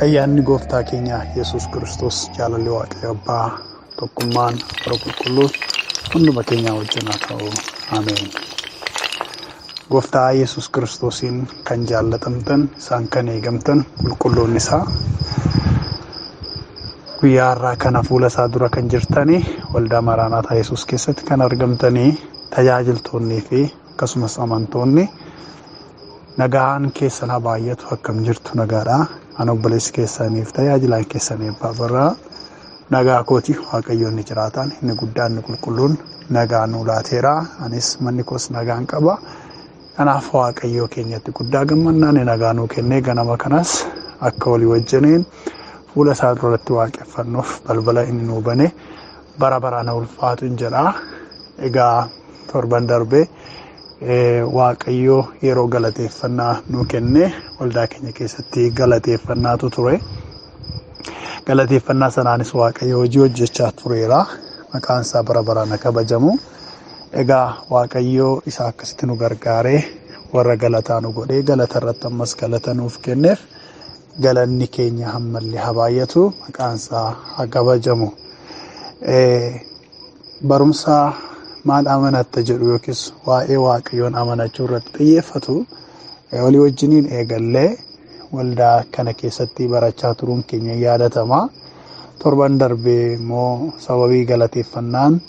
Ayyaanni gooftaa keenya Yesuus Kiristoos jaalalli Waaqayyo Abbaa tokkummaan Hafuura Qulqulluu hunduma keenya wajjin haa ta'u. Ameen. Gooftaa Yesuus Kiristoosiin kan jaallatamtan, isaan kan eegamtan qulqulloonni isaa guyyaa har'aa kana fuula isaa dura kan jirtanii waldaa Maraanaataa Yesuus keessatti kan argamtanii tajaajiltoonnii fi akkasumas amantoonni nagaan keessan haa baay'atu. Akkam jirtu nagaadhaa. Ani obboleessi keessaniif tajaajilaan keessanii abbaa barraa nagaa kooti. Waaqayyoon ni jiraataan inni guddaan inni qulqulluun nagaa nuu laateera. Anis manni koos nagaan qaba. Kanaaf Waaqayyoo keenyatti guddaa gammannaan nagaa nuu kennee ganama kanas akka walii wajjiniin fuula isaa duratti waaqeffannuuf balbala inni nuu bane bara baraan ulfaatu hin jedhaa. Egaa torban darbee Waaqayyoo yeroo galateeffannaa nuu kenne waldaa keenya keessatti galateeffannaatu ture. Galateeffannaa sanaanis Waaqayyoo hojii hojjechaa tureera. Maqaan isaa bara baraan kabajamu. Egaa Waaqayyoo isa akkasitti nu gargaaree warra galataa nu godhee galata irratti ammas galata nuuf kenneef galanni keenya hammallee haa baay'atu. Maqaan isaa haa kabajamu. Barumsa maal amanatta jedhu yookiis waa'ee Waaqayyoon amanachuu irratti xiyyeeffatu walii wajjiniin eegallee waldaa kana keessatti barachaa turuun keenya yaadatama. Torban darbee immoo sababii galateeffannaan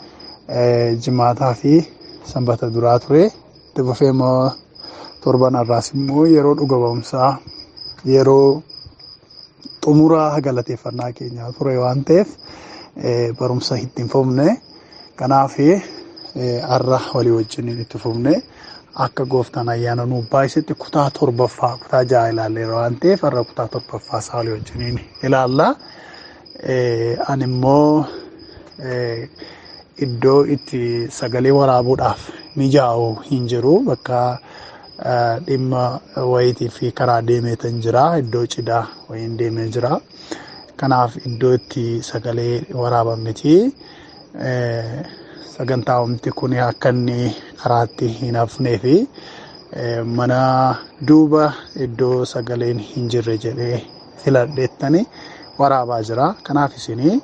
jimaataa fi sanbata duraa ture. Itti fufee immoo torban har'aas immoo yeroo dhuga ba'umsaa yeroo xumuraa galateeffannaa keenyaa ture waan ta'eef barumsa ittiin fufne. Kanaaf har'a walii wajjin itti fufne akka gooftaan ayyaana nuu baay'isetti kutaa torbaffaa kutaa ja'a ilaalleera waan ta'eef har'a kutaa torbaffaa isaa walii wajjin ilaalla. Ani immoo iddoo itti sagalee waraabuudhaaf mijaa'u hin jiru. Bakka dhimma wayiitii fi karaa deemeetan jira. Iddoo cidaa wayiin deemee jira. Kanaaf iddoo itti sagalee waraaban miti. Sagantaawwanti kun akka inni karaatti hin hafnee fi mana duuba iddoo sagaleen hin jirre jedhee filadheettani waraabaa jira. Kanaaf isinii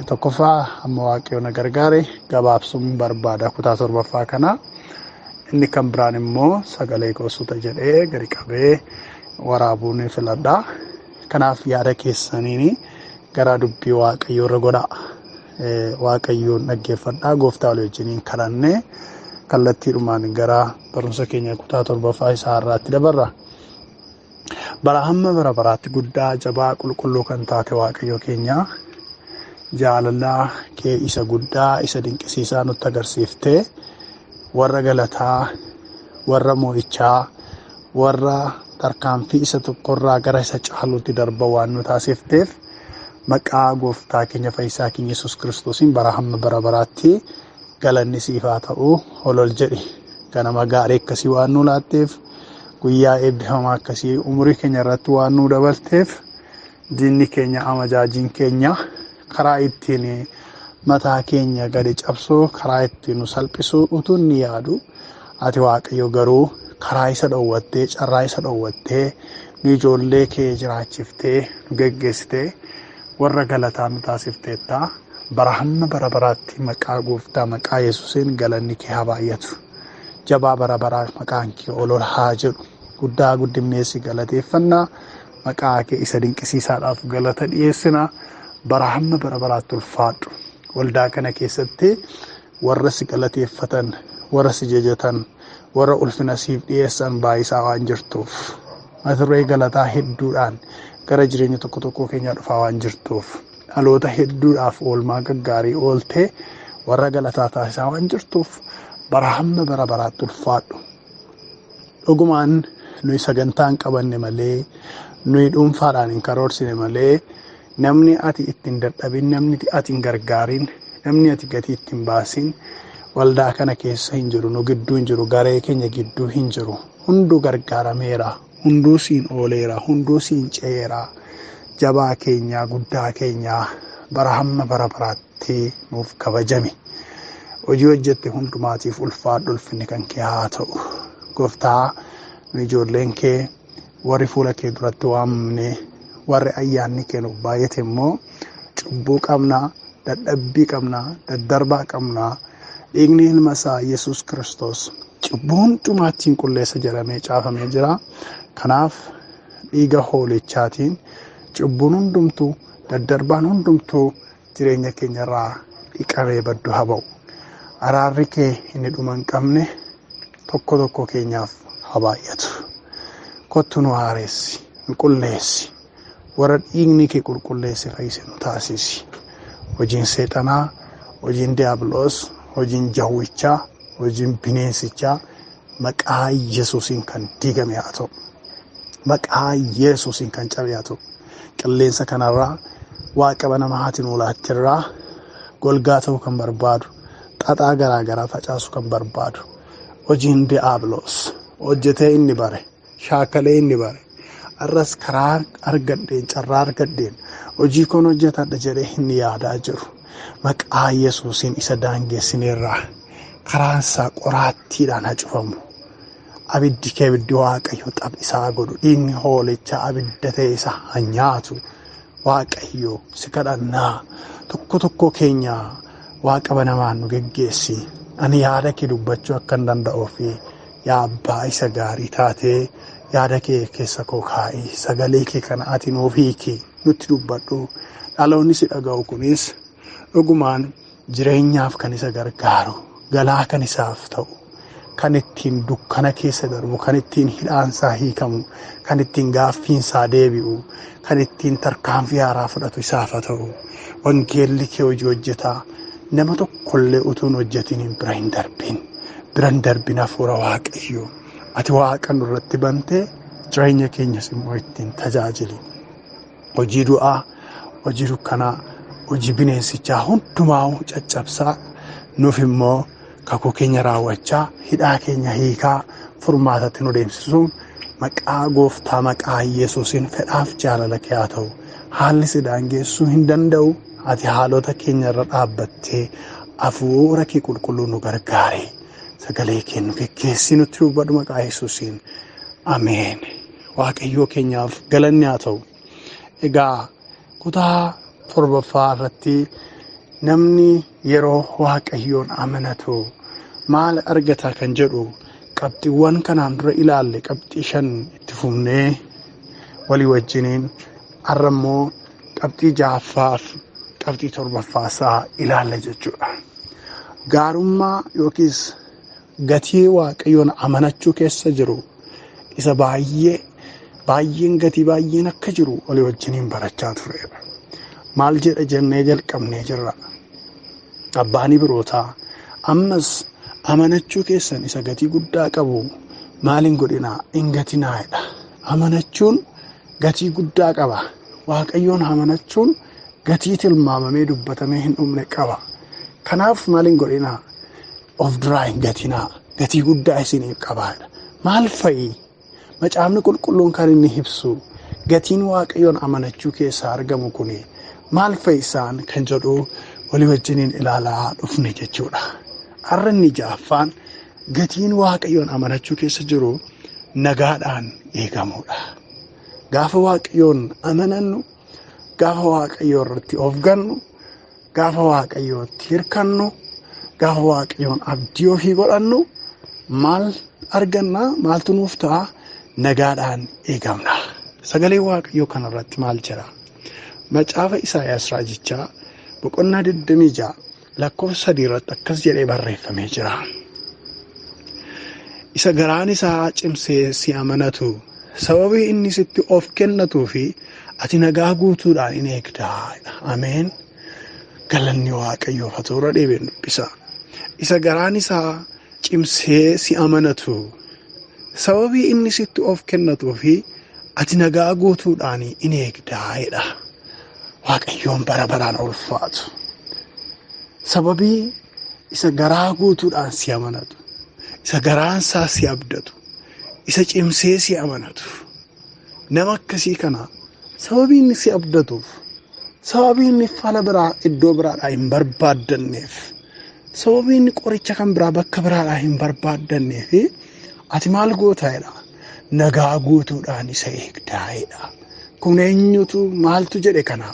tokkoffaa amma Waaqayyoon na gargaare gabaabsuun barbaada kutaa torbaffaa kana. Inni kan biraan immoo sagalee gosuuta jedhee gadi qabee waraabuun filadha. Kanaaf yaada keessaniin gara dubbii Waaqayyoo irra godhaa. Waaqayyoon dhaggeeffadhaa. Gooftaa walii wajjiniin kadhannee kallattiidhumaan gara barumsa keenya kutaa torbaffaa isaa irraatti dabarra. Bara hamma bara baraatti guddaa jabaa qulqulluu kan taate Waaqayyoo keenya jaalala kee isa guddaa isa dinqisiisaa nutti agarsiiftee warra galataa warra mo'ichaa warra tarkaanfii isa tokkorraa gara isa caaluutti darba waan nu taasifteef maqaa gooftaa keenya fayyisaa keenya Yesuus Kiristoosiin bara hamma bara baraatti galanni siif haa ta'u. Olol jedhi ganama gaarii akkasii waan nu laatteef guyyaa eebbifamaa akkasii umurii keenya irratti waan nu dabalteef diinni keenya amajaajiin keenya karaa ittiin mataa keenya gadi cabsuu karaa ittiin nu salphisuu utuu inni yaadu ati Waaqayyo garuu karaa isa dhowwattee carraa isa dhowwattee nu ijoollee kee jiraachiftee nu geggeessitee warra galataa nu taasifteetta. Bara hamma bara baraatti maqaa gooftaa maqaa Yesuusiin galanni kee haa baay'atu. Jabaa bara baraa maqaan kee ol haa jedhu. Guddaa guddimneessi galateeffannaa maqaa kee isa dinqisiisaadhaaf galata dhiyeessina. Bara hamma bara baraatti ulfaadhu. Waldaa kana keessatti warra si galateeffatan warra si jajatan warra ulfina siif dhiyeessan baay'isaa waan jirtuuf mata-duree galataa hedduudhaan gara jireenya tokko tokkoo keenya dhufaa waan jirtuuf dhaloota hedduudhaaf oolmaa gaggaarii ooltee warra galataa taasisaa waan jirtuuf bara hamma bara baraatti ulfaadhu. Dhugumaan nuyi sagantaan qabanne malee nuyi dhuunfaadhaan hin karoorsine malee namni ati ittiin dadhabin namni ati hin gargaarin namni ati gatii ittiin baasin waldaa kana keessa hin jiru. Nu gidduu hin jiru. Garee keenya gidduu hin jiru. Hunduu gargaarameera. Hunduu siin ooleera. Hunduu siin ce'eera. Jabaa keenya guddaa keenya bara hamma bara baraatti nuuf kabajame. Hojii hojjette hundumaatiif ulfaadhu ulfinni kan kee haa ta'u. Gooftaa nu ijoolleen kee warri fuula kee duratti waamne warri ayyaanni kennu baay'ate immoo cubbuu qabnaa, dadhabbii qabnaa, daddarbaa qabnaa. Dhiigni ilma isaa Yesuus Kiristoos cubbuu hundumaattiin qulleessa jedhamee caafamee jira. Kanaaf dhiiga hoolichaatiin cubbuun hundumtuu, daddarbaan hundumtuu jireenya keenyarraa dhiqamee baddu haa ba'u. Araarri kee inni dhuma hin qabne tokko tokko keenyaaf haa baay'atu. Kottu nu haaressi, nu qulleessi. Warra dhiigni kee qulqulleesse fayyise nu taasisi. Hojiin seexanaa, hojiin diiyaabiloos, hojiin jawwichaa, hojiin bineensichaa maqaa Yesuusiin kan diigame haa ta'u. Maqaa Yesuusiin kan cabe haa ta'u. Qilleensa kanarraa waaqa banamaatiin ulaattirraa golgaa ta'uu kan barbaadu, xaxaa garaagaraa facaasu kan barbaadu, hojiin diiyaabiloos hojjetee inni bare, shaakalee inni bare, arras karaa argadheen, carraa argadheen hojii kun hojjetadha jedhee inni yaadaa jiru. Maqaa Yesuusiin isa daangeessineerraa karaan isaa qoraattiidhaan haa cufamu. Abiddi kee abiddi Waaqayyo xaphisaa godhu, dhiigni hoolichaa abidda ta'e isa haa nyaatu. Waaqayyo si kadhannaa tokko tokko keenya waaqa banamaan nu geggeessi. Ani yaada kee dubbachuu akka hin danda'uu fi yaa Abbaa isa gaarii taatee yaada kee keessa koo kaa'ii, sagalee kee kana ati nuuf hiiki, nutti dubbadhu. Dhaloonni si dhaga'u kunis dhugumaan jireenyaaf kan isa gargaaru, galaa kan isaaf ta'u, kan ittiin dukkana keessa darbu, kan ittiin hidhaansaa hiikamu, kan ittiin gaaffiinsaa deebi'u, kan ittiin tarkaanfii haaraa fudhatu isaaf haa ta'u. Wangeelli kee hojii hojjetaa. Nama tokkollee utuun hojjetiin bira hin darbin. Bira hin darbin hafuura Waaqayyoo. Ati waaqa nurratti bantee jireenya keenyas immoo ittiin tajaajili. Hojii du'aa, hojii dukkanaa, hojii bineensichaa hundumaa caccabsaa nuuf immoo kakuu keenya raawwachaa, hidhaa keenya hiikaa, furmaatatti nu deemsisuun maqaa Gooftaa, maqaa Yesuusiin fedhaaf jaalala kee haa ta'u. Haalli si daangeessuu hin danda'u. Ati haalota keenya irra dhaabbattee hafuura kee qulqulluu nu gargaari. Sagalee kee nu geggeessi, nutti dubbadhu maqaa Yesuusiin. Ameen. Waaqayyoo keenyaaf galanni haa ta'u. Egaa kutaa 7ffaa irratti namni yeroo Waaqayyoon amanatu maal argata kan jedhu qabxiiwwan kanaan dura ilaalle qabxii 5 itti fufnee walii wajjiniin har'a immoo qabxii 6ffaaf qabxii 7ffaasaa ilaalle jechuudha. Gaarummaa yookiis gatii Waaqayyoon amanachuu keessa jiru isa baay'een gatii baay'een akka jiru walii wajjiniin barachaa tureera. Maal jedha jennee jalqabnee jirra. Abbaan Ibrootaa ammas amanachuu keessan isa gatii guddaa qabu maaliin godhinaa hin gatinaa'edha. Amanachuun gatii guddaa qaba. Waaqayyoon amanachuun gatii tilmaamamee dubbatamee hin dhumne qaba. Kanaaf maaliin godhinaa of duraa hin gatinaa. Gatii guddaa isiniif qabaadha. Maal fa'i? Macaafni qulqulluun kan inni ibsu gatiin Waaqayyoon amanachuu keessaa argamu kuni maal fa'i isaan kan jedhu walii wajjiniin ilaalaa dhufne jechuudha. Har'a inni 6ffaan gatiin Waaqayyoon amanachuu keessa jiru nagaadhaan eegamudha. Gaafa Waaqayyoon amanannu, gaafa Waaqayyoo irratti of gannu, gaafa Waaqayyootti hirkannu, gaafa Waaqayyoon abdii ofii godhannu maal arganna? Maaltu nuuf ta'a? Nagaadhaan eegamna. Sagalee Waaqayyoo kanarratti maal jira? Macaafa Isaayaas raajichaa boqonnaa 26 lakkoofsa 3 irratti akkas jedhee barreeffamee jira. Isa garaan isaa cimsee si amanatu, sababii inni sitti of kennatuu fi ati nagaa guutuudhaan in eegdaa. Ameen. Galanni Waaqayyoof haa ta'u. Deebiin dubbisa. Isa garaan isaa cimsee si amanatu, sababii inni sitti of kennatuu fi ati nagaa guutuudhaan in eegdaa. Waaqayyoon bara baraan ulfaatu. Sababii isa garaa guutuudhaan si amanatu, isa garaan isaa si abdatu, isa cimsee si amanatu. Nama akkasii kana sababii inni si abdatuuf, sababii inni fala biraa iddoo biraadhaa hin barbaaddanneef, sababii inni qoricha kan biraa bakka biraadhaa hin barbaaddanneef ati maal gootaadha? Nagaa guutuudhaan isa eegdaa'edha. kun eenyutu maaltu jedhe kana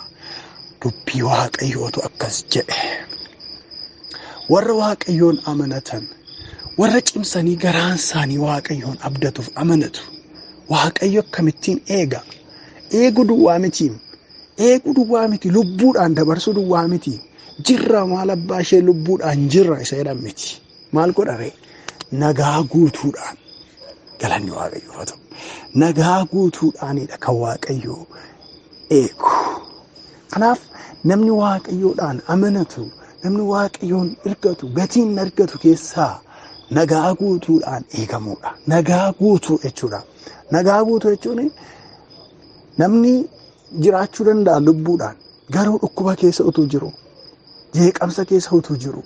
dubbii waaqayyootu akkas jedhe. Warra waaqayyoon amanatan warra cimsanii garaan isaanii waaqayyoon abdatuuf amanatu waaqayyo akkamittiin eega? Eeguu duwwaa miti lubbuudhaan dabarsuu duwwaa miti. Jirra maal abbaa ishee lubbuudhaan jirra isa jedhan miti. Maal godhare? Nagaa guutuudhaan galanni waaqayyoof haa ta'u. Nagaa guutuudhaanidha kan waaqayyoo eegu. Kanaaf namni waaqayyoodhaan amanatu, namni waaqayyoon argatu, gatiin argatu keessaa nagaa guutuudhaan eegamuudha. Nagaa guutuu jechuudha. Nagaa guutuu jechuun namni jiraachuu danda'a lubbuudhaan garuu dhukkuba keessa utuu jiru, jeeqamsa keessa utuu jiru,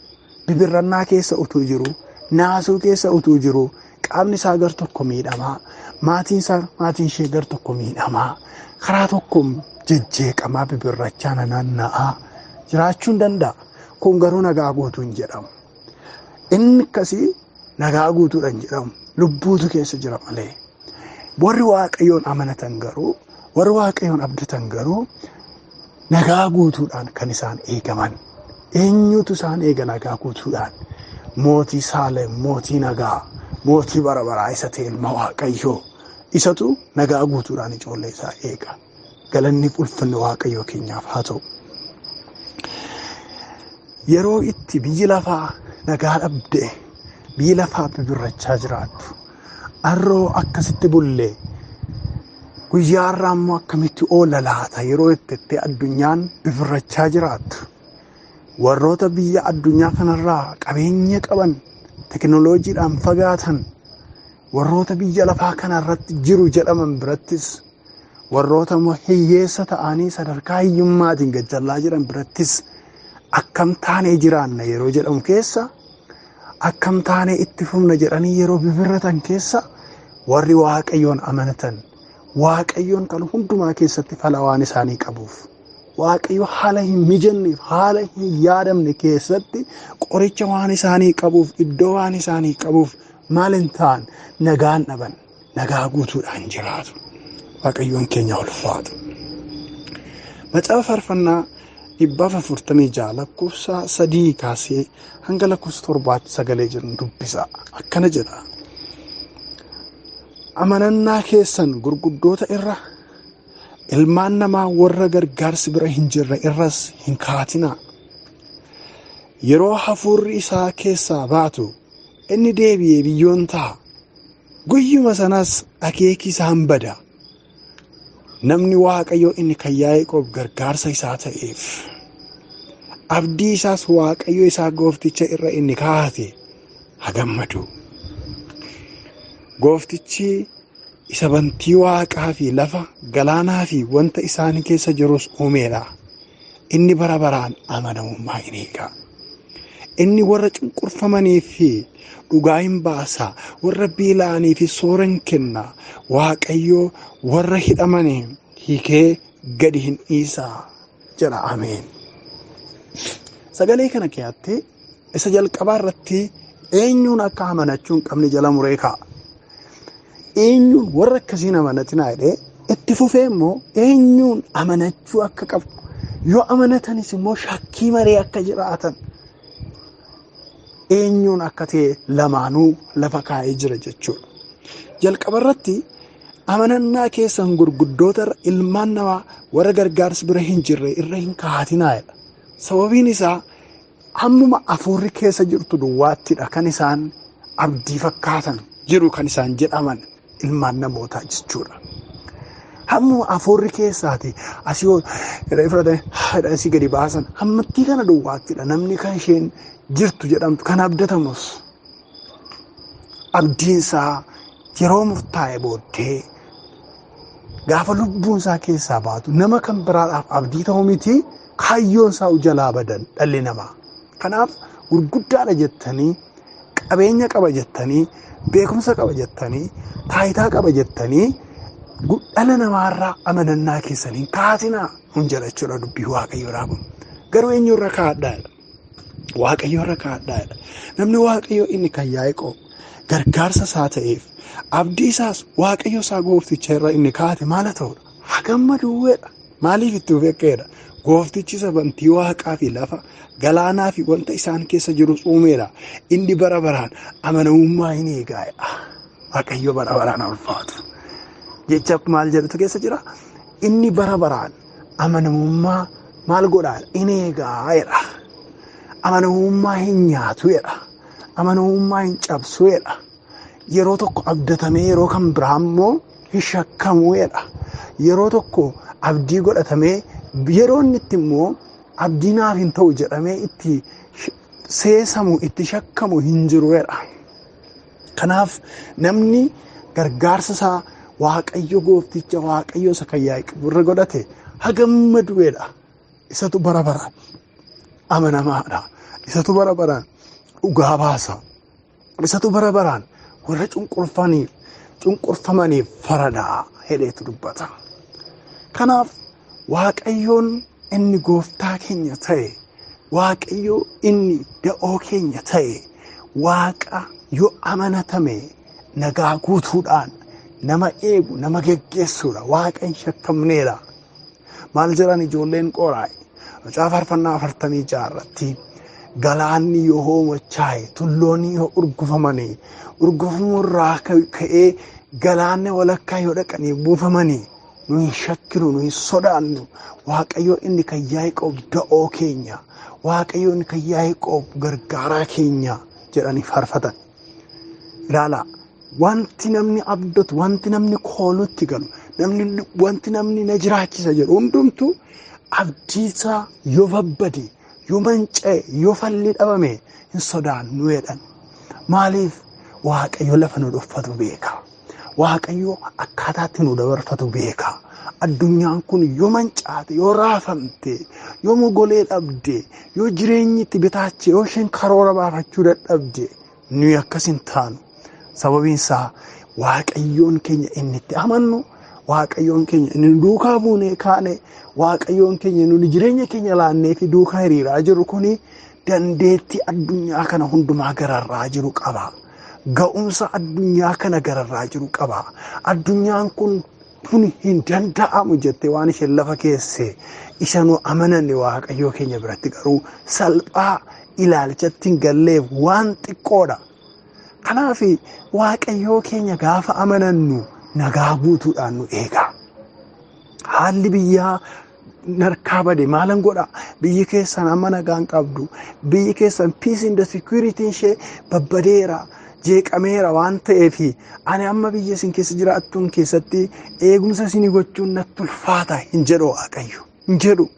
bibirrannaa keessa utuu jiru, naasuu keessa utuu jiru, qaamni isaa gar tokko miidhamaa, maatiin ishee gar tokko miidhamaa, karaa tokko jejjeeqamaa bibirrachaa naanna'aa jiraachuu hin danda'a. Kun garuu nagaa guutuu hin jedhamu. Inni akkasii nagaa guutuudhaan jedhamu lubbuutu keessa jira malee. Warri waaqayyoon amanatan garuu, warri waaqayyoon abdatan garuu nagaa guutuudhaan kan isaan eegaman. Eenyutu isaan eega nagaa guutuudhaan? Mootii Saalem, mootii nagaa, mootii bara baraa isa ta'e ilma waaqayyoo. Isatu nagaa guutuudhaan ijoollee isaa eega. Galanni ulfinni waaqayyoo keenyaaf haa ta'u. Yeroo itti biyyi lafaa nagaa dhabde, biyyi lafaa bibirrachaa jiraattu, arroo akkasitti bullee guyyaa irraa immoo akkamitti oola laata? Yeroo itti addunyaan bibirrachaa jiraattu, warroota biyya addunyaa kanarraa qabeenya qaban, teknooloojiidhaan fagaatan, warroota biyya lafaa kanarratti jiru jedhaman birattis, warroota hiyyeessa ta'anii sadarkaa hiyyummaatiin gajjallaa jiran birattis akkam taanee jiraanna yeroo jedhamu keessa, akkam taanee itti fufna jedhanii yeroo bibirratan keessa, warri waaqayyoon amanatan, waaqayyoon kan hundumaa keessatti fala waan isaanii qabuuf, waaqayyo haala hin mijanneef, haala hin yaadamne keessatti qoricha waan isaanii qabuuf, iddoo waan isaanii qabuuf maal hin ta'an nagaan dhaban, nagaa guutuudhaan jiraatu. Waaqayyoon keenya ulfaatu. Macaafa faarfannaa 446 lakkoofsa 3 kaasee hanga lakkoofsa 7tti sagalee jiru dubbisa. Akkana jedha. Amanannaa keessan gurguddoota irra, ilmaan namaa warra gargaarsi bira hin jirre irras hin kaatinaa. Yeroo hafuurri isaa keessaa baatu inni deebi'ee biyyoon ta'a. Guyyuma sanas akeeki isaan bada. Namni waaqayyo inni kan Yaaqoob gargaarsa isaa ta'eef, abdii isaas waaqayyo isaa goofticha irra inni kaa'ate haa gammadu. Gooftichi isa bantii waaqaa fi lafa, galaanaa fi wanta isaanii keessa jirus uumeedha. Inni bara baraan amanamummaa hin eega. Inni warra cunqurfamanii fi dhugaa hin baasa, warra beela'anii fi sooran kenna. Waaqayyo warra hidhamanii hiikee gadi hin dhiisaa jedha. Ameen. Sagalee kana keessatti isa jalqabaa irratti eenyuun akka amanachuu hin qabne jala muree kaa'a. Eenyuun warra akkasiin amanatinaa jedhee itti fufee immoo eenyuun amanachuu akka qabu, yoo amanatanis immoo shakkii maree akka jiraatan, eenyuun akka ta'e lamaanuu lafa kaa'ee jira jechuudha. Jalqaba irratti amanannaa keessan gurguddoota ilmaan namaa warra gargaarsi bira hin jirre irra hin kaatinaa jedha. Sababiin isaa hammuma hafuurri keessa jirtu duwwaattidha kan isaan abdii fakkaatan jiru, kan isaan jedhaman ilmaan namootaa jechuudha. Hammuma hafuurri keessaati asii gadi baasan hammattii kana duwwaattidha namni kan isheen jirtu jedhamtu kan abdatamus. Abdiinsaa yeroo murtaa'e booddee gaafa lubbuun isaa keessaa baatu nama kan biraadhaaf abdii ta'u miti, kaayyoon isaa jalaa badan dhalli namaa. Kanaaf gurguddaadha jettanii, qabeenya qaba jettanii, beekumsa qaba jettanii, taayitaa qaba jettanii dhala namaarraa amanannaa keessanii kaatinaa hin jedha jechuudha dubbii waaqayyoodhaa kun. Garuu eenyurra kaa'adhaadha? Waaqayyoorra kaa'adhaadha. Namni waaqayyoo inni kan Yaaqoob gargaarsa isaa ta'eef, abdii isaas waaqayyo isaa goofticha irra inni kaa'ate maal ta'udha? hagammaduudha. Maaliif itti ufekkeedha? Gooftichi sabantii waaqaa fi lafa galaanaa fi wanta isaan keessa jiru uumeedha. Inni bara baraan amanamummaa hin eegaa'edha. Waaqayyo bara baraan ulfaatu. Jecha maal jedhutu keessa jira? Inni bara baraan amanamummaa maal godhaa? In eegaa'edha. Amanamummaa hin nyaatu'edha. Amanamummaa hin cabsu'edha. Yeroo tokko abdatamee yeroo kan biraa immoo hin shakkamu'edha. Yeroo tokko abdii godhatamee yeroo inni itti immoo abdii naaf hin ta'u jedhamee itti seesamu itti shakkamu hin jiru'edha. Kanaaf namni gargaarsa isaa Waaqayyo goofticha Waaqayyo isa kan Yaaqoob irra godhate hagammadu'edha. Isatu bara baraan amanamaadha. Isatu bara baraan dhugaa baasa. Isatu bara baraan warra cunqurfamaniif faradhaa hedheetu dubbata. Kanaaf Waaqayyoon inni gooftaa keenya ta'e, Waaqayyo inni da'oo keenya ta'e, Waaqa yoo amanatame nagaa guutuudhaan nama eegu, nama geggeessuudha. Waaqa hin shakkamneedha. Maal jedhan ijoolleen Qooraahi? Macaafa faarfannaa 46 irratti galaanni yoo hoomachaa'e, tulloonni yoo urgufamanii, urgufamuu irraa ka'ee galaanni walakkaa yoo dhaqanii buufamanii, nu hin shakkinu, nu hin sodaannu. Waaqayyo inni kan Yaaqoob da'oo keenya, Waaqayyo inni kan Yaaqoob gargaaraa keenya jedhanii faarfatan. Ilaala, wanti namni abdatu, wanti namni koolutti galu, wanti namni na jiraachisa jedhu hundumtu abdiisaa yoo babbade, yoo manca'e, yoo falli dhabame hin sodaannu jedhan. Maaliif? Waaqayyo lafa nu dhuunfatu beeka. Waaqayyo akkaataatti nu dabarfatu beeka. Addunyaan kun yoo mancaate, yoo raafamte, yoo mogolee dhabde, yoo jireenyi itti bitaache, yoo isheen karoora baafachuu dadhabde, nuyi akkas hin taanu. Sababiin isaa Waaqayyoon keenya inni itti amannu, Waaqayyoon keenya inni duukaa buunee kaane, Waaqayyoon keenya nuni jireenya keenya laannee fi duukaa hiriiraa jiru kuni dandeettii addunyaa kana hundumaa gararraa jiru qaba. Ga'umsa addunyaa kana gararraa jiru qaba. Addunyaan kun hin danda'amu jettee waan isheen lafa keesse isa nu amananne Waaqayyoo keenya biratti garuu salphaa ilaalchatti hin galleef waan xiqqoodha. Kanaaf Waaqayyoo keenya gaafa amanannu nagaa guutuudhaan nu eega. Haalli biyyaa narkaa bade maalan godha? Biyyi keessan amma nagaan qabdu, biyyi keessan peace and security ishee babbadeera, jeeqameera waan ta'eef ani amma biyya isin keessa jiraattuun keessatti eegumsa isinii gochuun natti ulfaata hin jedhu Waaqayyo. Hin jedhu.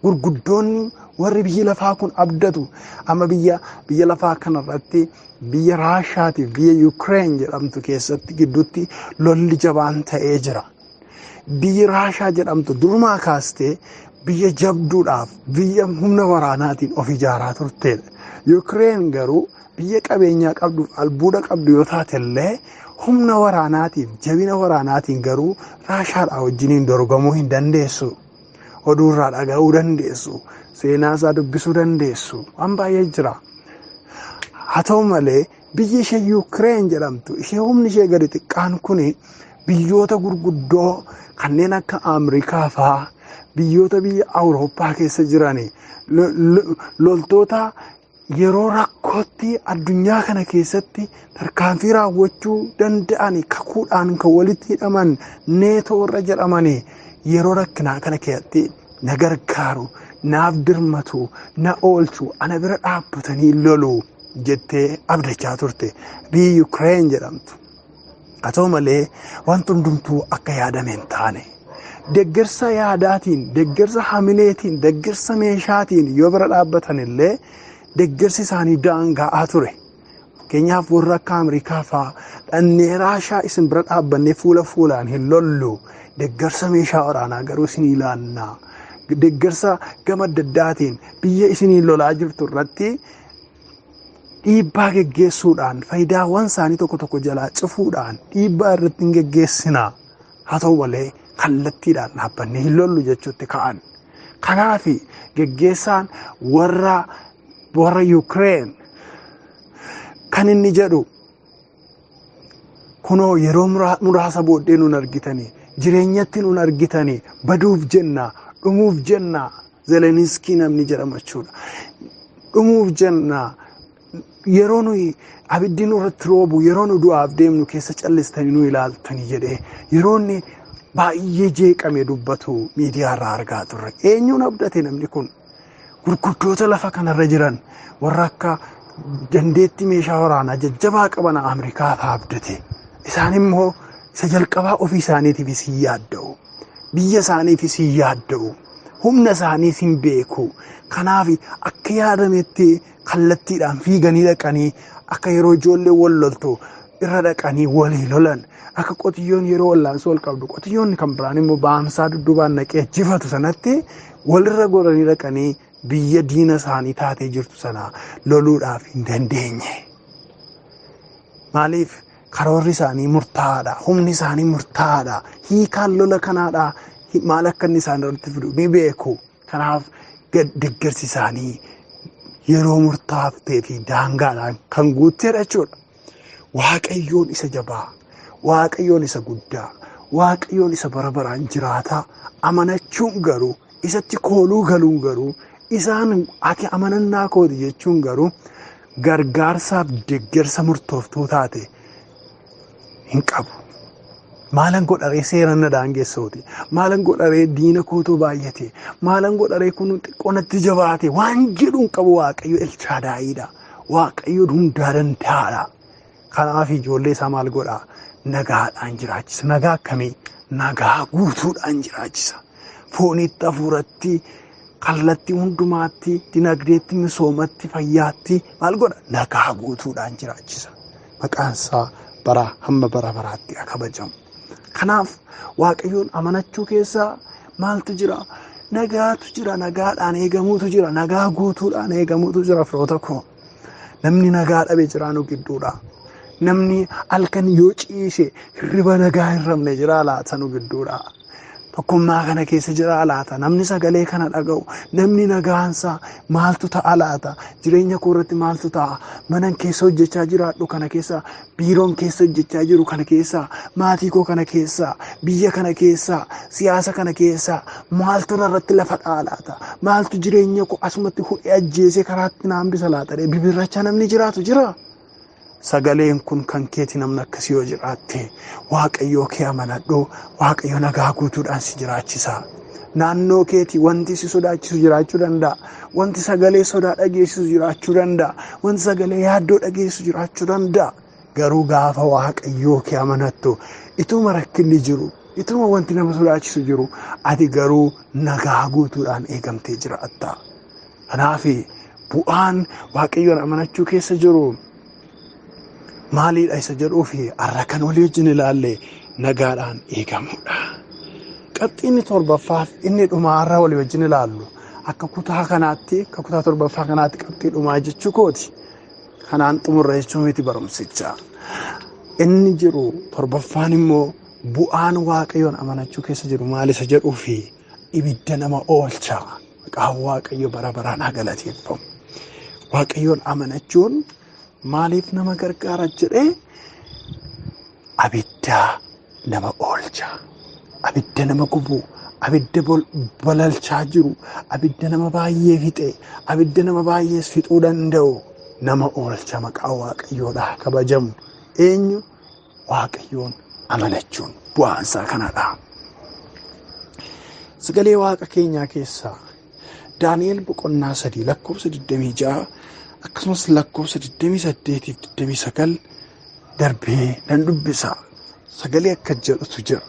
Gurguddoonni warri biyya lafaa kun abdatu amma biyya lafaa kanarratti biyya Raashaatiif biyya Ukraine jedhamtu keessatti gidduutti lolli jabaan ta'ee jira. Biyyi Raashaa jedhamtu durumaa kaastee biyya jabduudhaaf biyya humna waraanaatiin of ijaaraa turteedha. Ukraine garuu biyya qabeenyaa qabdu, albuuda qabdu yoo taatellee humna waraanaatiif, jabina waraanaatiin garuu Raashaadhaa wajjiniin dorgomuu hin dandeessu. Oduurraa dhaga'uu dandeessu. Seenaasaa dubbisuu dandeessu. Waan baay'ee jira. Haa ta'u malee biyyi ishee Ukraine jedhamtu, ishee humni ishee gadi xiqqaan kuni biyyoota gurguddoo kanneen akka Ameerikaa fa'aa, biyyoota biyya Awurooppaa keessa jirani, loltoota yeroo rakkootti addunyaa kana keessatti tarkaanfii raawwachuu danda'an kakuudhaan kan walitti hidhaman neetoo irra jedhamani yeroo rakkinaa kana keessatti na gargaaru, naaf dirmatu, na oolchu, ana bira dhaabbatanii lolu jettee abdachaa turte biyyi Ukraine jedhamtu. Haa ta'u malee wanti hundumtuu akka yaadame hin taane. Deeggarsa yaadaatiin, deeggarsa hamileetiin, deeggarsa meeshaatiin yoo bira dhaabbatan illee deeggarsi isaanii daanga'aa ture. Fakkeenyaaf warra akka Ameerikaa fa'aa dhannee Raashaa isin bira dhaabbannee fuula fuulaan hin lollu. Deeggarsa meeshaa waraanaa garuu isin ilaalla. Deeggarsa gama adda addaatiin biyya isin lolaa jirtu irratti dhiibbaa geggeessuudhaan faayidaawwan isaanii tokko tokko jalaa cufuudhaan dhiibbaa irratti hin geggeessina. Haa ta'u malee kallattiidhaan dhaabbannee hin lollu jechuutti ka'an. Kanaaf geggeessaan warra Ukraine kan inni jedhu kunoo yeroo muraasa booddee nun argitanii jireenyatti nun argitanii baduuf jenna dhumuuf jenna Zeleniskii namni jedhama jechuudha. Dhumuuf jenna yeroo nuyi abiddi nurratti roobu yeroo nu du'aaf deemnu keessa callistanii nu ilaaltanii jedhee yeroo inni baay'ee jeeqame dubbatu miidiyaa irraa argaa turre. Eenyuun abdate namni kun? Gurguddoota lafa kanarra jiran warra akka dandeetti meeshaa waraanaa jajjabaa qaban Ameerikaa abdate. Isaan immoo isa jalqabaa ofii isaaniitiifis hin yaadda'u. Biyya isaaniifis hin yaadda'u. Humna isaaniis hin beeku. Kanaaf akka yaadametti kallattiidhaan fiiganii dhaqanii akka yeroo ijoollee wal loltu irra dhaqanii walii lolan. Akka qotiyyoon yeroo wallaansoo wal qabdu qotiyyoonni kan biraan immoo baamsaa dudduubaan naqee jifatu sanatti walirra goranii dhaqanii biyya diina isaanii taatee jirtu sana loluudhaaf hin dandeenye. Maaliif? Karoorri isaanii murtaa'aadha. Humni isaanii murtaa'aadha. Hiikaan lola kanaadha. Maal akka inni isaan irratti fidu ni beeku. Kanaaf deeggarsi isaanii yeroo murtaa'aa fi daangaadhaan kan guuteedha jechuudha. Waaqayyoon isa jabaa, Waaqayyoon isa guddaa, Waaqayyoon isa bara baraan jiraata. Amanachuun garuu isatti kooluu galuun garuu isaan ati amanannaa kooti jechuun garuu gargaarsaaf deeggarsa murtooftuu taate hin qabu. Maalan godharee seera na daangessooti. Maalan godharee diina kootoo baay'ate. Maalan godharee kun xiqqoonatti jabaate. Waan jedhuun qabu Waaqayyo Elchaadaayiidha. Waaqayyo hundaa danda'aadha. Kanaaf ijoollee isaa maal godhaa? Nagaadhaan jiraachisa. Nagaa akkamii? Nagaa guutuudhaan jiraachisa. Foonitti, hafuuratti, kallattii hundumaatti, dinagdeetti, misoomatti, fayyaatti maal godha? Nagaa guutuudhaan jiraachisa. Maqaan isaa bara hamma bara baraatti kabajamu. Kanaaf Waaqayyoon amanachuu keessaa maaltu jira? Nagaatu jira. Nagaadhaan eegamuutu jira. Nagaa guutuudhaan eegamuutu jira firoota koo. Namni nagaa dhabe jiraanu gidduudha. Namni halkan yoo ciise hirriba nagaa hin rabne jira laata nu gidduudha. Tokkummaa kana keessa jira laata. Namni sagalee kana dhaga'u. Namni nagaansaa maaltu ta'a laata? Jireenya koo irratti maaltu ta'a? Manan keessa hojjechaa jiraadhu kana keessa, biiroon keessa hojjechaa jiru kana keessa, maatii koo kana keessa, biyya kana keessa, siyaasa kana keessa maaltu irratti lafa dha'a laata? Maaltu jireenya koo asumatti hudhee ajjeesee karaatti naan bisa laata? Bibirracha namni jiraatu jira. Sagaleen kun kan keeti namni akkasii yoo jiraatte Waaqayyoo kee amanadhu. Waaqayyo nagaa guutuudhaan si jiraachisa. Naannoo keeti wanti si sodaachisu jiraachuu danda'a. Wanti sagalee sodaa dhageessisu jiraachuu danda'a. Wanti sagalee yaaddoo dhageessisu jiraachuu danda'a. Garuu gaafa Waaqayyoo kee amanattu ituma rakkinni jiru, ituma wanti nama sodaachisu jiru, ati garuu nagaa guutuudhaan eegamtee jiraatta. Kanaaf bu'aan Waaqayyoon amanachuu keessa jiru maaliidha isa jedhuu fi har'a kan walii wajjin ilaalle nagaadhaan eegamudha. Qabxiin torbaffaa inni dhumaa har'a walii wajjin ilaallu akka kutaa kanaatti, akka kutaa torbaffaa kanaatti qabxii dhumaa jechuu kooti. Kanaan xumurra jechuun miti barumsicha. Inni jiru torbaffaan immoo bu'aan Waaqayyoon amanachuu keessa jiru maal isa jedhuu fi ibidda nama oolcha. Maqaan Waaqayyo bara baraan haa galateeffamu. Waaqayyoon amanachuun maaliif nama gargaara jedhee abidda nama oolcha. Abidda nama gubu, abidda balalchaa jiru, abidda nama baay'ee fixe, abidda nama baay'ees fixuu danda'u nama oolcha. Maqaan Waaqayyoodhaa kabajamu. Eenyu? Waaqayyoon amanachuun bu'aansaa kanadha. Sagalee Waaqa keenyaa keessaa Daani'el boqonnaa 3 lakkoofsa 26 akkasumas lakkoofsa 28-29 darbee nan dubbisa. Sagalee akka jedhutu jira.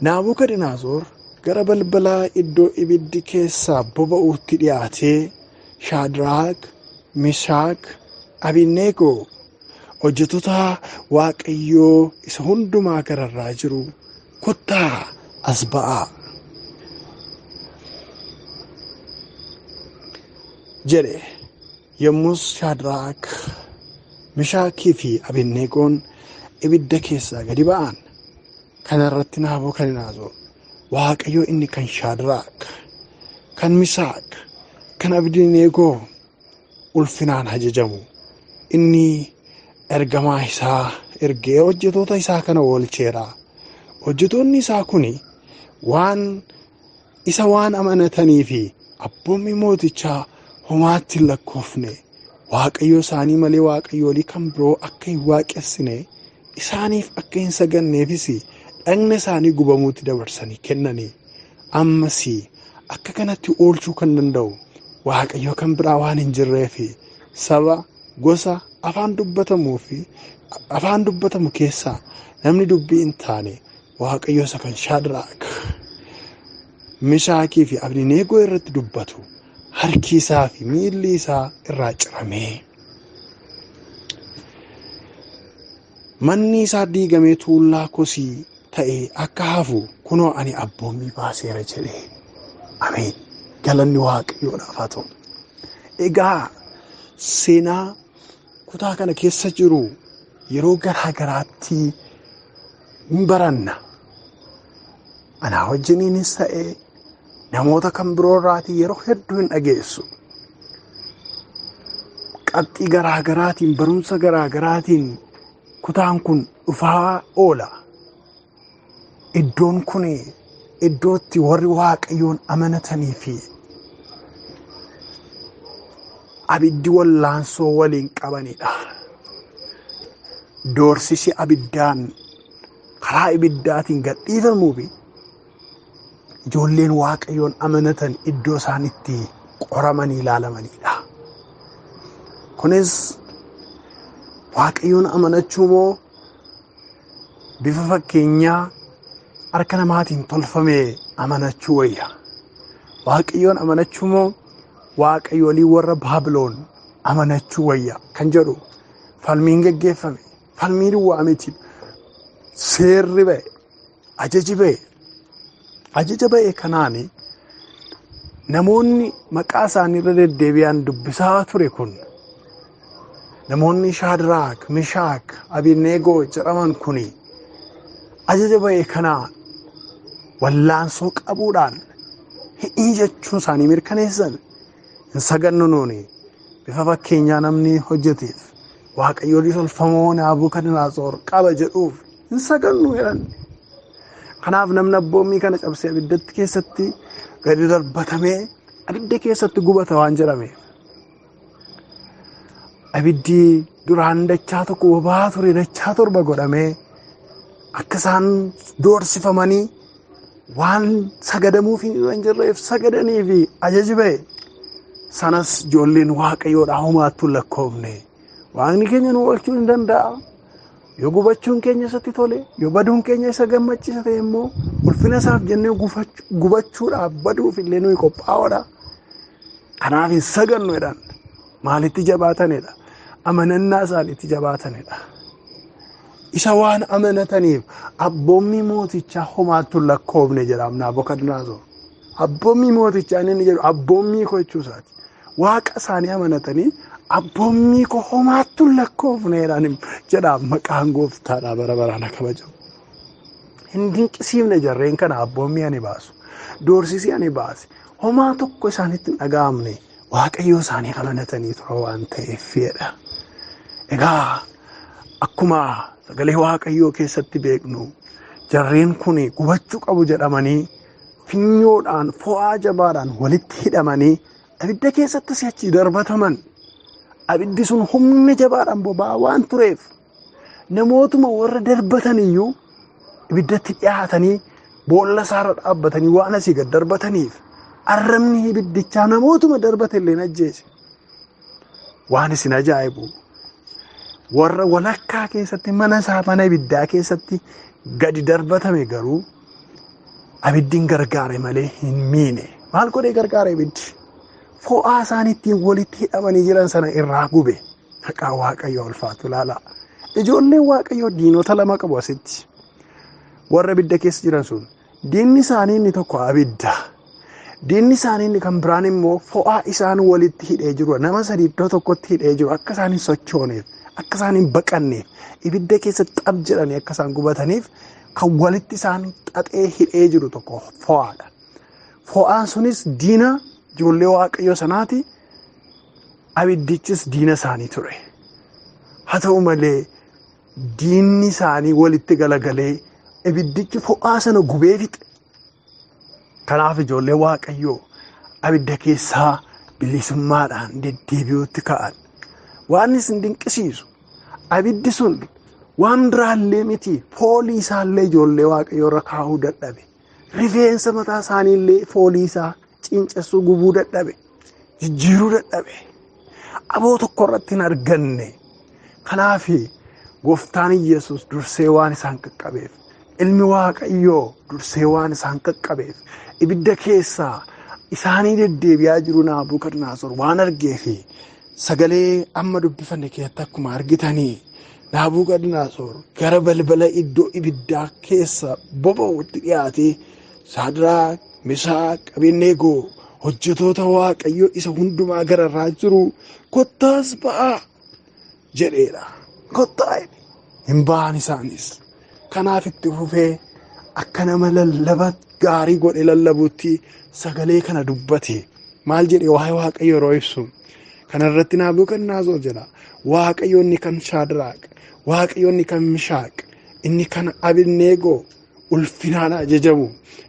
Naabukadnezar gara balbalaa iddoo ibiddi keessaa boba'uutti dhiyaatee Shaadraak, Meeshak, Abednego hojjettoota Waaqayyoo isa hundumaa gararraa jiru kottaa as ba'aa jedhe. Yommus Shaadraak, Meeshakii fi Abednegoon ibidda keessaa gadi ba'an. Kana irratti Naabukadnezar Waaqayyo inni kan Shaadraak, kan Meeshak, kan Abednego ulfinaan ajajamu, inni ergamaa isaa ergee hojjettoota isaa kana oolcheera. hojjetoonni isaa kuni waan isa waan amanatanii fi abboommi mootichaa homaatti hin lakkoofne waaqayyo isaanii malee waaqayyoolii kan biroo akka hin waaqessine isaaniif akka hin saganneefis dhagna isaanii gubamuutti dabarsanii kennanii ammas akka kanatti oolchuu kan danda'u waaqayyo kan biraa waan hin jirreef saba gosa afaan dubbatamu keessaa namni dubbii hin taane waaqayyo isa kan Shaadraak, Mishaakii fi Abdineegoo irratti dubbatu harki isaa fi miilli isaa irraa ciramee manni isaa diigamee tuullaa kosii ta'ee akka hafu kunoo ani abboommii baaseera jedhee. Ameen. Galanni waaqayyoodhaaf haa ta'u. Egaa seenaa kutaa kana keessa jiru yeroo garaa garaatti hin baranna. Anaa wajjiniinis ta'ee namoota kan biroo irraatii yeroo hedduu hin dhageessu. Qabxii garaa garaatiin barumsa garaa garaatiin kutaan kun dhufaa oola. Iddoon kun iddootti warri waaqayyoon amanatanii fi abiddi wallaansoo waliin qabanidha. Doorsisi abiddaan karaa ibiddaatiin gadhiifamuu fi ijoolleen waaqayyoon amanatan iddoo isaan itti qoramanii ilaalamanidha. Kunis waaqayyoon amanachuu moo bifa fakkeenyaa harka namaatiin tolfamee amanachuu wayya? Waaqayyoon amanachuu moo waaqayyoolii warra Baabiloon amanachuu wayya kan jedhu falmiin geggeeffame. Falmiin duwwaa miti. Seerri ba'e, ajaji ba'e. Ajaja ba'e kanaan namoonni maqaa isaanii irra deddeebi'an dubbisaa ture kun namoonni Shaadraak, Mishaak, Abdineegoo jedhaman kun ajaja ba'e kanaan wallaansoo qabuudhaan hi'ii jechuun isaanii mirkaneessan. Hin sagannu nuuni bifa fakkeenyaa namni hojjeteef waaqayyoolii tolfamoo Naabukadnezar qaba jedhuuf hin sagannu jedhan. Kanaaf namni abboommii kana cabsee abiddatti keessatti gadi darbatamee abidda keessatti gubata waan jedhameef. Abiddi duraan dachaa tokko boba'aa ture dachaa torba godhamee akka isaan doorsifamanii waan sagadamuuf hin jirreef sagadanii fi ajaji ba'e sanas ijoolleen waaqayyoodhaa homaattuu lakkoofne. Waaqni keenya nu oolchuu hin danda'a. Yoo gubachuun keenya isatti tole, yoo baduun keenya isa gammachiisa ta'e immoo ulfina isaaf jennee gubachuudhaaf baduuf illee nuyi qophaa'oodha. Kanaaf hin sagannu jedhan. Maalitti jabaatanidha? Amanannaa isaaniitti jabaatanidha. Isa waan amanataniif abboommii mootichaa homaattuu lakkoofne jedhama Naabukadnezar. Abboommii mootichaa inni jedhu abboommii koo jechuu isaati. Waaqa isaanii amanatanii abboommii koo homaattuu lakkoofne jedhama maqaan gooftaadhaa bara baraan kabajamu. Hin dinqisiifne jarreen kana abboommii ani baasu. Doorsisii ani baase. Homaa tokko isaanitti hin dhaga'amne waaqayyoo isaanii amanatanii ture waan ta'eef jedha. Egaa akkuma sagalee waaqayyoo keessatti beeknu jarreen kun gubachuu qabu jedhamanii finyoodhaan fo'aa jabaadhaan walitti hidhamanii abidda keessatti si'achi darbataman. Abiddi sun humna jabaadhaan boba'aa waan tureef namootuma warra darbatan iyyuu ibiddatti dhiyaatanii boolla isaarra dhaabbatanii waan asii gad darbataniif arrabni ibiddichaa namootuma darbate illee ajjeese. Waan isin ajaa'ibu warra walakkaa keessatti mana ibiddaa keessatti gadi darbatame garuu abiddiin gargaare malee hin miine. Maal godhee gargaare ibiddi? Fo'aa isaaniittiin walitti hidhamanii jiran sana irraa gube. Maqaa waaqayyoo ulfaatu ilaala. Ijoolleen waaqayyoo diinota lama qabu asitti. Warra ibidda keessa jiran sun diinni isaanii inni tokko abidda. Diinni isaanii inni kan biraan immoo fo'aa isaan walitti hidhee jiru. Nama sadii iddoo tokkotti hidhee jiru akka isaan hin sochooneef, akka isaan hin baqanneef, ibidda keessa xab jedhanii akka isaan gubataniif kan walitti isaan xaxee hidhee jiru tokko fo'aadha. Fo'aan sunis diina ijoollee waaqayyoo sanaati. Abiddichis diina isaanii ture. Haa ta'u malee diinni isaanii walitti galagalee ibiddichi fo'aa sana gubee fixe. Kanaaf ijoollee Waaqayyoo abidda keessaa bilisummaadhaan deddeebi'uutti ka'an. Waan isin dinqisiisu abiddi sun waan biraallee miti, foolii isaallee ijoollee Waaqayyoo irra kaa'uu dadhabe. Rifeensa mataa isaaniillee foolii isaa cincessuu gubuu dadhabe, jijjiiruu dadhabe. Aboo tokko irratti hin arganne. Kanaaf Gooftaan Yesuus dursee waan isaan qaqqabeef, Ilmi Waaqayyoo dursee waan isaan qaqqabeef, ibidda keessaa isaanii deddeebi'aa jiru Naabukadnezar waan argeefi sagalee amma dubbifanne keessatti akkuma argitanii Naabukadnezar gara balbala iddoo ibiddaa keessa boba'utti dhiyaatee Saadiraaq, Meeshak, Abedneegoo hojjetoota Waaqayyoo isa hundumaa gararraa jiru kottaas ba'aa jedheedha. Kottaa hin ba'an isaanis. Kanaaf itti fufee akka nama lallaba gaarii godhe lallabuutti sagalee kana dubbate. Maal jedhe waa'ee Waaqayyoo yeroo ibsu kanarratti Naabukadnezar jedha Waaqayyo inni kan Saadiraaq, Waaqayyo inni kan Meeshak, inni kan Abedneegoo ulfinaan ajajamu,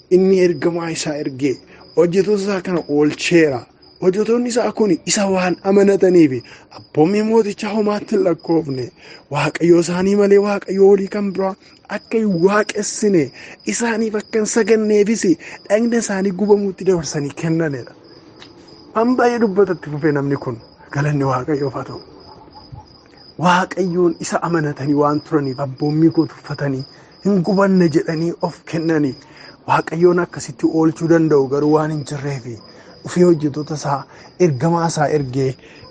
inni ergamaa isaa ergee hojjetoota isaa kana oolcheera. Hojjetoonni isaa kun isa waan amanataniif abboommii mootichaa homaatti hin lakkoofne. Waaqayyo isaanii malee Waaqayyo olii kan biraa akka hin waaqessine, isaaniif akka hin saganneefis dhagna isaanii gubamuutti dabarsanii kennanidha. Waan baay'ee dubbatatti fufee namni kun galanni Waaqayyoof haa ta'u. Waaqayyoon isa amanatanii waan turaniif abboommii koo tuffatanii hin gubanne jedhanii of kennanii Waaqayyoon akkasitti oolchuu danda'u garuu waan hin jirreefi ufii hojjetoota isaa ergamaa isaa ergee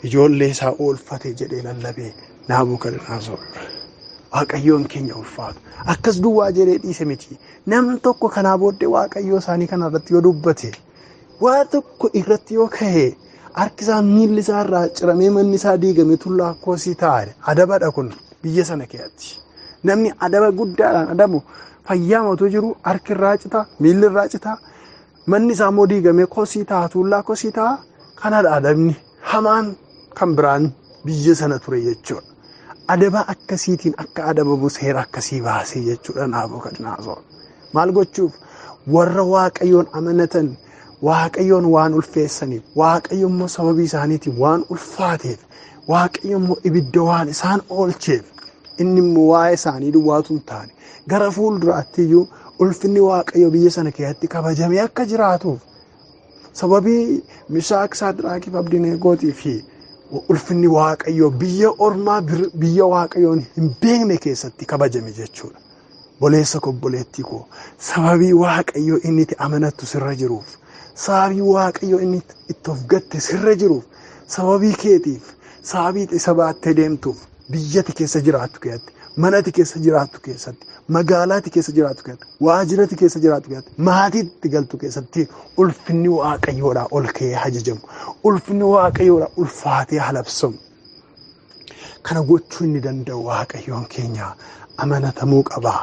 ijoollee isaa oolfate jedhee lallabee Naabukadnezar. Waaqayyoon keenya ulfaatu akkas duwwaa jedhee dhiise miti. Namni tokko kanaa booddee Waaqayyoo isaanii kanarratti yoo dubbate waa tokko irratti yoo ka'e harki isaa miilli isaa irraa ciramee manni isaa diigame tullaa koosii taa'e adabadha kun biyya sana keessatti. Namni adaba guddaadhaan adabu fayyaamatu jiru harki irraa cita, miilli irraa cita, manni isaa immoo diigamee koosii ta'a, tullaa koosii ta'a. Kanadha adabni hamaan kan biraan biyya sana ture jechuudha. Adaba akkasiitiin akka adabamu seera akkasii baasee jechuudha Naabukadnezar. Maal gochuuf warra Waaqayyoon amanatan Waaqayyoon waan ulfeessaniif, Waaqayyo immoo sababii isaaniitiin waan ulfaateef, Waaqayyo immoo ibidda waan isaan oolcheef, inni immoo waa'ee isaanii duwwaatu hin taane gara fuulduraatti iyyuu ulfinni Waaqayyo biyya sana keessatti kabajamee akka jiraatuuf sababii Meeshak, Saadiraaq, Abedneegootii fi ulfinni Waaqayyo biyya ormaa biyya Waaqayyoon hin beekne keessatti kabajame jechuudha. Boleessa obboleettii koo sababii Waaqayyo inni itti amanattu sirra jiruuf, sababii Waaqayyo inni itti of gatte sirra jiruuf, sababii keetiif, sababii isa baattee deemtuuf biyyati keessa jiraattu keessatti, manati keessa jiraattu keessatti, magaalaati keessa jiraattu keessatti, waajjirati keessa jiraattu keessatti, maatiitti galtu keessatti ulfinni Waaqayyoodhaa ol ka'ee hajajamu, ulfinni Waaqayyoodhaa ulfaatee halabsamu. Kana gochuu inni danda'u Waaqayyoon keenya amanatamuu qaba.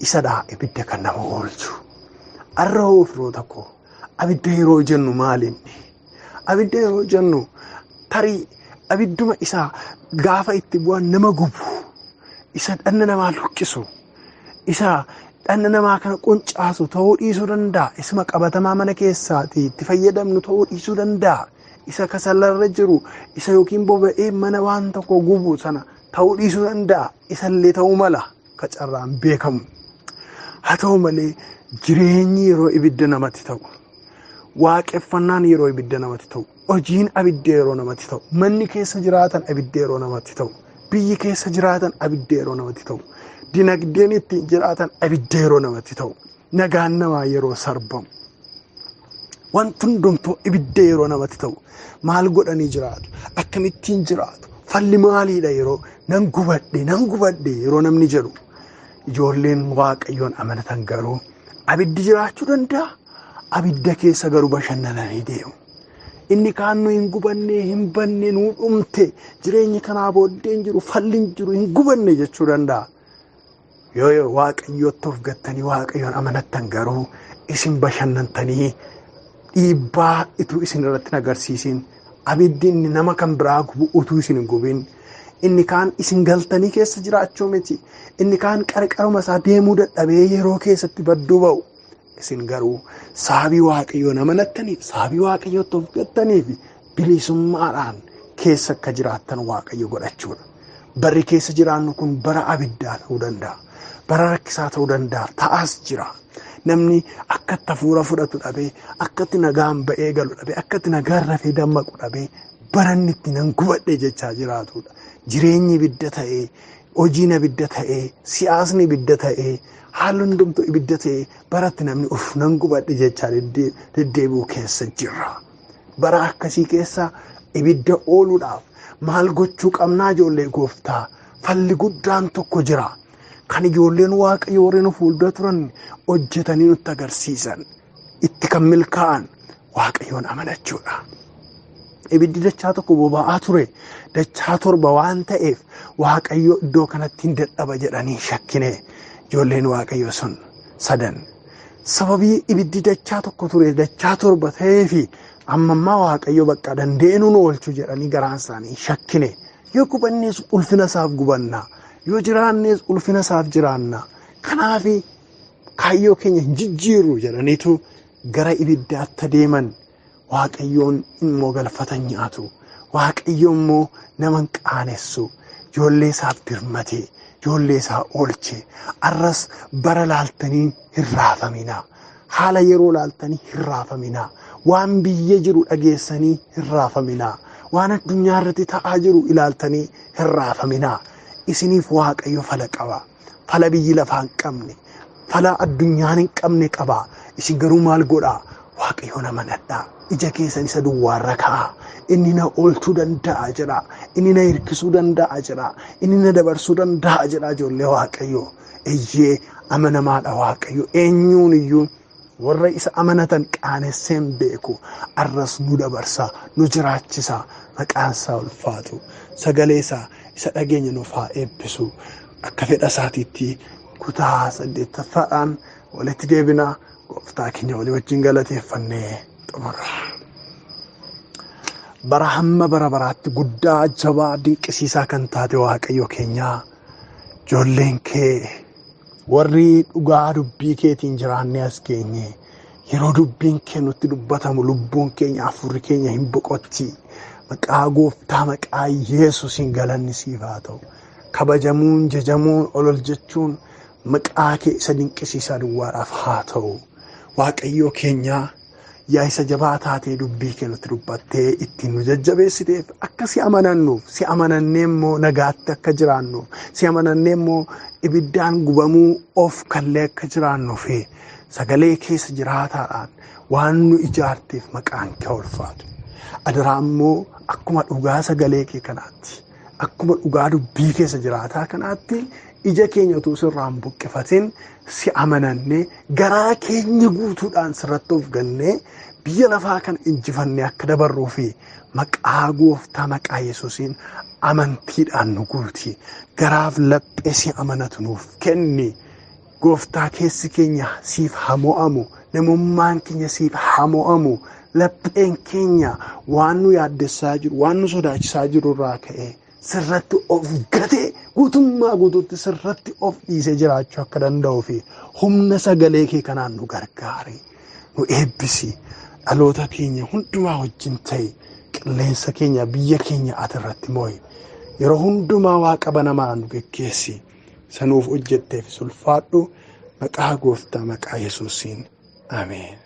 Isadhaa ibidda kan nama oolchu. Arroo firoota koo abidda yeroo jennu maalinni? Abidda yeroo jennu tarii abidduma isaa gaafa itti bu'an nama gubu, isa dhanna namaa luqqisu, isa dhanna namaa kana quncaasu ta'uu dhiisuu danda'a. Isuma qabatamaa mana keessaati itti fayyadamnu ta'uu dhiisuu danda'a. Isa kasalarra jiru, isa yookiin boba'ee mana waan tokko gubu sana ta'uu dhiisuu danda'a. Isallee ta'uu mala kacarraan beekamu. Haa ta'u malee jireenyi yeroo ibidda namatti ta'u, waaqeffannaan yeroo ibidda namatti ta'u, hojiin abidda yeroo namatti ta'u, manni keessa jiraatan abidda yeroo namatti ta'u, biyyi keessa jiraatan abidda yeroo namatti ta'u, dinagdeen ittiin jiraatan abidda yeroo namatti ta'u, nagaan namaa yeroo sarbamu, wanti hundumtuu ibidda yeroo namatti ta'u, maal godhanii jiraatu, akkamittiin jiraatu, falli maaliidha yeroo nan gubadhe yeroo namni jedhu. Ijoolleen Waaqayyoon amanatan garuu abiddi jiraachuu danda'a. Abidda keessa garuu bashannananii deemu. Inni kaan nu hin gubanne, hin banne, nu dhumte, jireenyi kanaa booddeen jiru, falliin jiru hin gubanne jechuu danda'a. Yoo Waaqayyootti of gattanii Waaqayyoon amanattan garuu isin bashannantanii dhiibbaa ituu isin irratti agarsiisin, abiddi inni nama kan biraa gubu utuu isin hin gubin, inni kaan isin galtanii keessa jiraachuu miti, inni kaan qarqaruma isaa deemuu dadhabee yeroo keessatti badduu ba'u. Isin garuu sababii Waaqayyoon amanattaniif, sababii Waaqayyootti of gattaniif bilisummaadhaan keessa akka jiraattan Waaqayyo godhachuudha. Barri keessa jiraannu kun bara abiddaa ta'uu danda'a, bara rakkisaa ta'uu danda'a, ta'as jira. Namni akkatti hafuura fudhatu dhabee, akkatti nagaan ba'ee galu dhabee, akkatti nagaan rafee dammaqu dhabee baranni itti nan gubadhe jechaa jiraatudha. Jireenyi ibidda ta'ee, hojiin ibidda ta'ee, siyaasni ibidda ta'ee, haalli hundumtuu ibidda ta'ee baratti namni nan gubadhe jechaa deddeebi'u keessa jirra. Bara akkasii keessa ibidda ooluudhaaf maal gochuu qabnaa ijoollee Gooftaa? Falli guddaan tokko jira. Kan ijoolleen Waaqayyo warreen fuuldura turan hojjetanii nutti agarsiisan, itti kan milkaa'an Waaqayyoon amanachuudha. Ibiddi dachaa tokko boba'aa ture, dachaa torba waan ta'eef Waaqayyo iddoo kanatti hin dadhaba jedhanii shakkine ijoolleen Waaqayyo sun sadan. Sababii ibiddi dachaa tokko ture, dachaa torba ta'eefi ammammaa Waaqayyo bakka dandeenyu nu oolchu jedhanii garaan isaanii shakkine. Yoo gubannees ulfina isaaf gubanna, yoo jiraannees ulfina isaaf jiraanna. Kanaaf kaayyoo keenya hin jijjiirru jedhaniitu gara ibiddaatti deeman. Waaqayyoon immoo galfatan nyaatu. Waaqayyo immoo nama hin qaanessu. Ijoollee isaaf birmate, ijoollee isaa oolche. Arras bara laaltanii hin raafamina. Haala yeroo laaltanii hin raafamina. Waan biyya jiru dhageessanii hin raafamina. Waan addunyaa irratti ta'aa jiru ilaaltanii hin raafamina. Isiniif Waaqayyo fala qaba. Fala biyyi lafaa hin qabne, fala addunyaan hin qabne qaba. Isin garuu maal godhaa? Waaqayyoon amanadhaa. Ija keessan isa duwwaarra ka'a. Inni na oolchuu danda'a jedha. Inni na hirkisuu danda'a jedha. Inni na dabarsuu danda'a jedha ijoollee Waaqayyo. Eeyyee amanamaadha Waaqayyo. Eenyuun iyyuu warra isa amanatan qaanessee hin beeku. Arras nu dabarsa, nu jiraachisa. Maqaan isaa ulfaatu. Sagalee isaa isa dhageenya nuuf haa eebbisu. Akka fedha isaatiitti kutaa 8ffaadhaan walitti deebina. Gooftaa keenya walii wajjin galateeffannee xumurra. Bara hamma bara baraatti guddaa jabaa dinqisiisaa kan taate Waaqayyo keenya, ijoolleen kee warri dhugaa dubbii keetiin jiraannee as geenye, yeroo dubbiin kee nutti dubbatamu lubbuun keenya, hafuurri keenya hin boqotti. Maqaa Gooftaa, maqaa Yesuusiin galanni siif haa ta'u. Kabajamuun, jajamuun, ol jechuun maqaa kee isa dinqisiisaa duwwaadhaaf haa ta'u. Waaqayyo keenya yaa isa jabaa taatee dubbii kee nutti dubbattee ittiin nu jajjabeessiteef akka si amanannuuf, si amanannee immoo nagaatti akka jiraannuuf, si amanannee immoo ibiddaan gubamuu of kallee akka jiraannuuf sagalee keessa jiraataadhaan waan nu ijaarteef maqaan kee ulfaatu. Adaraa immoo akkuma dhugaa sagalee kee kanaatti, akkuma dhugaa dubbii keessa jiraataa kanaatti ija keenya utuu sirraan buqqifatin si amanannee garaa keenya guutuudhaan sirratti of gannee biyya lafaa kan injifannee akka dabarruu fi maqaa Gooftaa, maqaa Yesuusiin amantiidhaan nu guuti. Garaaf laphee si amanatu nuuf kenni. Gooftaa, keessi keenya siif haa mo'amu, namummaan keenya siif haa mo'amu. Lapheen keenya waan nu yaaddessaa jiru, waan nu sodaachisaa jiru irraa ka'ee sirratti of gatee guutummaa guutuutti sirratti of dhiisee jiraachuu akka danda'uu fi humna sagalee kee kanaan nu gargaari. Nu eebbisi. Dhaloota keenya hundumaa wajjin ta'e, qilleensa keenya, biyya keenya ati irratti moo'i. Yeroo hundumaa Waaqa banamaa nu geggeessi. Sanuuf hojjetteef ulfaadhu. Maqaa Gooftaa, maqaa Yesuusiin. Ameen.